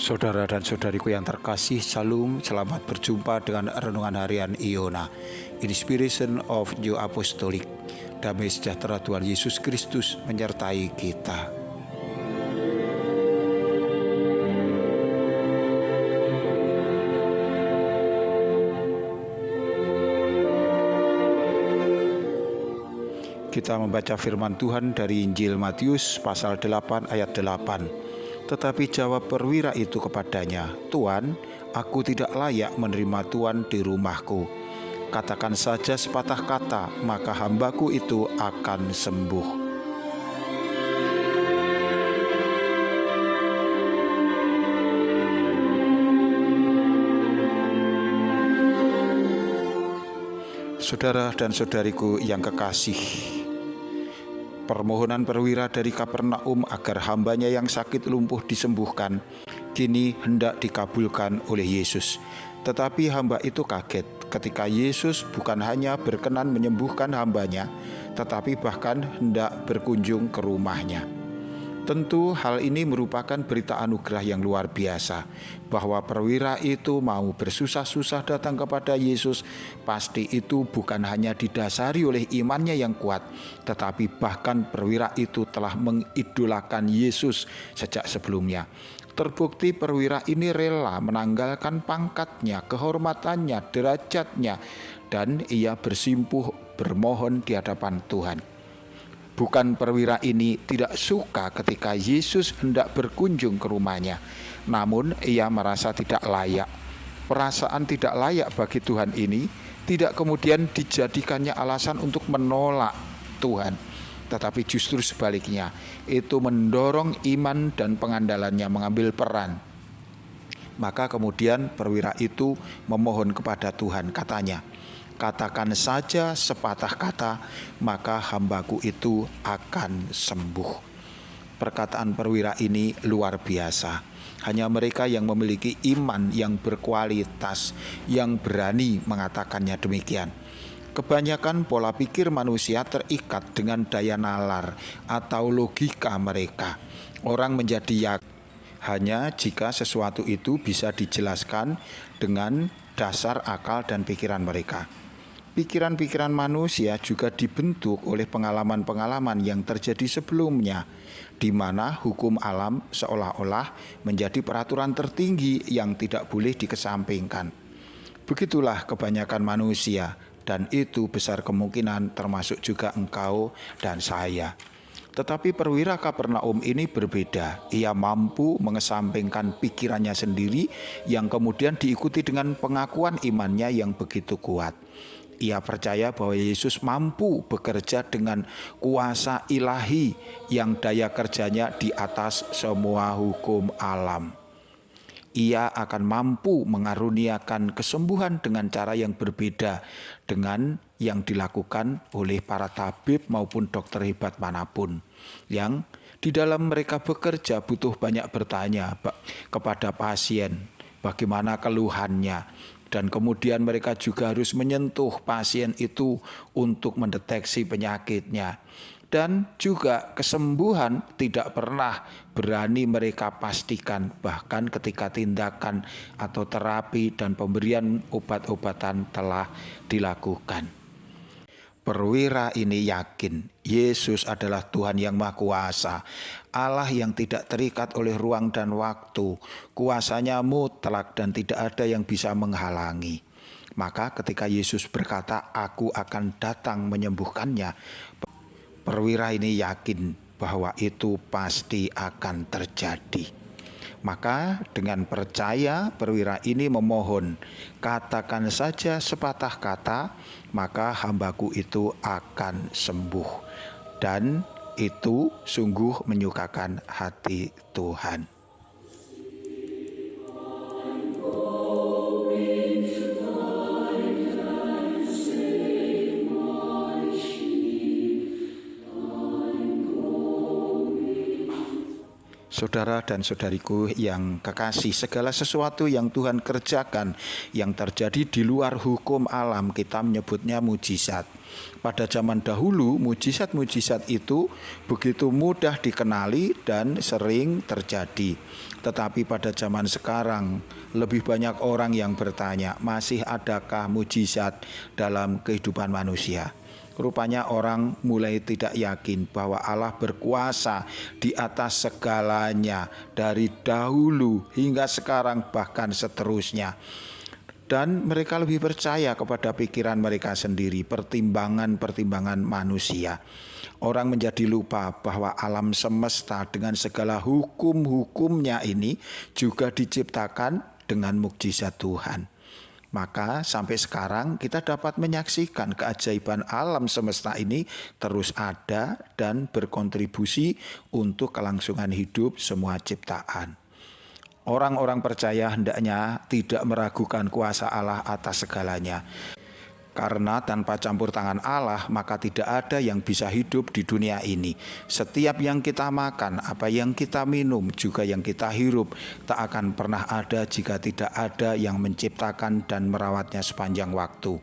Saudara dan saudariku yang terkasih, Shalom, selamat berjumpa dengan Renungan Harian Iona, Inspiration of New Apostolic. Damai sejahtera Tuhan Yesus Kristus menyertai kita. Kita membaca firman Tuhan dari Injil Matius pasal 8 ayat 8. Tetapi jawab perwira itu kepadanya, "Tuan, aku tidak layak menerima Tuan di rumahku. Katakan saja sepatah kata, maka hambaku itu akan sembuh." Saudara dan saudariku yang kekasih, permohonan perwira dari Kapernaum agar hambanya yang sakit lumpuh disembuhkan kini hendak dikabulkan oleh Yesus. Tetapi hamba itu kaget ketika Yesus bukan hanya berkenan menyembuhkan hambanya, tetapi bahkan hendak berkunjung ke rumahnya. Tentu hal ini merupakan berita anugerah yang luar biasa, bahwa perwira itu mau bersusah-susah datang kepada Yesus. Pasti itu bukan hanya didasari oleh imannya yang kuat, tetapi bahkan perwira itu telah mengidolakan Yesus sejak sebelumnya. Terbukti perwira ini rela menanggalkan pangkatnya, kehormatannya, derajatnya, dan ia bersimpuh bermohon di hadapan Tuhan. Bukan perwira ini tidak suka ketika Yesus hendak berkunjung ke rumahnya, namun ia merasa tidak layak. Perasaan tidak layak bagi Tuhan ini tidak kemudian dijadikannya alasan untuk menolak Tuhan, tetapi justru sebaliknya, itu mendorong iman dan pengandalannya mengambil peran. Maka kemudian perwira itu memohon kepada Tuhan, katanya, "Katakan saja sepatah kata, maka hambaku itu akan sembuh." Perkataan perwira ini luar biasa. Hanya mereka yang memiliki iman yang berkualitas yang berani mengatakannya demikian. Kebanyakan pola pikir manusia terikat dengan daya nalar atau logika mereka. Orang menjadi yakin hanya jika sesuatu itu bisa dijelaskan dengan dasar akal dan pikiran mereka. Pikiran-pikiran manusia juga dibentuk oleh pengalaman-pengalaman yang terjadi sebelumnya, di mana hukum alam seolah-olah menjadi peraturan tertinggi yang tidak boleh dikesampingkan. Begitulah kebanyakan manusia, dan itu besar kemungkinan termasuk juga engkau dan saya. Tetapi perwira Kapernaum ini berbeda. Ia mampu mengesampingkan pikirannya sendiri yang kemudian diikuti dengan pengakuan imannya yang begitu kuat. Ia percaya bahwa Yesus mampu bekerja dengan kuasa ilahi yang daya kerjanya di atas semua hukum alam. Ia akan mampu mengaruniakan kesembuhan dengan cara yang berbeda dengan yang dilakukan oleh para tabib maupun dokter hebat manapun, yang di dalam mereka bekerja butuh banyak bertanya kepada pasien bagaimana keluhannya, dan kemudian mereka juga harus menyentuh pasien itu untuk mendeteksi penyakitnya. Dan juga kesembuhan tidak pernah berani mereka pastikan, bahkan ketika tindakan atau terapi dan pemberian obat-obatan telah dilakukan. Perwira ini yakin Yesus adalah Tuhan yang Maha Kuasa, Allah yang tidak terikat oleh ruang dan waktu. Kuasanya mutlak dan tidak ada yang bisa menghalangi. Maka ketika Yesus berkata, "Aku akan datang menyembuhkannya," perwira ini yakin bahwa itu pasti akan terjadi. Maka dengan percaya perwira ini memohon, "Katakan saja sepatah kata, maka hambaku itu akan sembuh." Dan itu sungguh menyukakan hati Tuhan. Saudara dan saudariku yang kekasih, segala sesuatu yang Tuhan kerjakan yang terjadi di luar hukum alam kita menyebutnya mujizat. Pada zaman dahulu mujizat-mujizat itu begitu mudah dikenali dan sering terjadi. Tetapi pada zaman sekarang lebih banyak orang yang bertanya, masih adakah mujizat dalam kehidupan manusia? Rupanya orang mulai tidak yakin bahwa Allah berkuasa di atas segalanya dari dahulu hingga sekarang bahkan seterusnya. Dan mereka lebih percaya kepada pikiran mereka sendiri, pertimbangan-pertimbangan manusia. Orang menjadi lupa bahwa alam semesta dengan segala hukum-hukumnya ini juga diciptakan dengan mukjizat Tuhan. Maka sampai sekarang kita dapat menyaksikan keajaiban alam semesta ini terus ada dan berkontribusi untuk kelangsungan hidup semua ciptaan. Orang-orang percaya hendaknya tidak meragukan kuasa Allah atas segalanya. Karena tanpa campur tangan Allah, maka tidak ada yang bisa hidup di dunia ini. Setiap yang kita makan, apa yang kita minum, juga yang kita hirup, tak akan pernah ada jika tidak ada yang menciptakan dan merawatnya sepanjang waktu.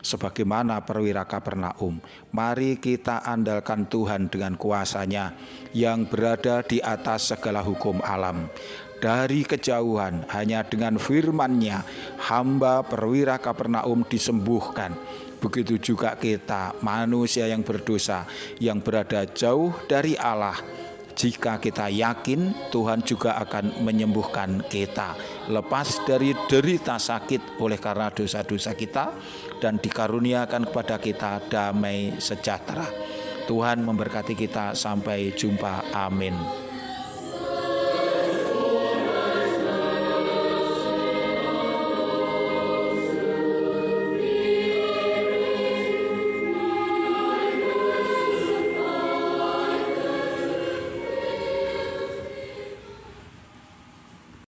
Sebagaimana perwira Kapernaum, mari kita andalkan Tuhan dengan kuasa-Nya yang berada di atas segala hukum alam. Dari kejauhan hanya dengan firman-Nya hamba perwira Kapernaum disembuhkan. Begitu juga kita manusia yang berdosa yang berada jauh dari Allah. Jika kita yakin Tuhan juga akan menyembuhkan kita lepas dari derita sakit oleh karena dosa-dosa kita dan dikaruniakan kepada kita damai sejahtera. Tuhan memberkati kita, sampai jumpa, amin.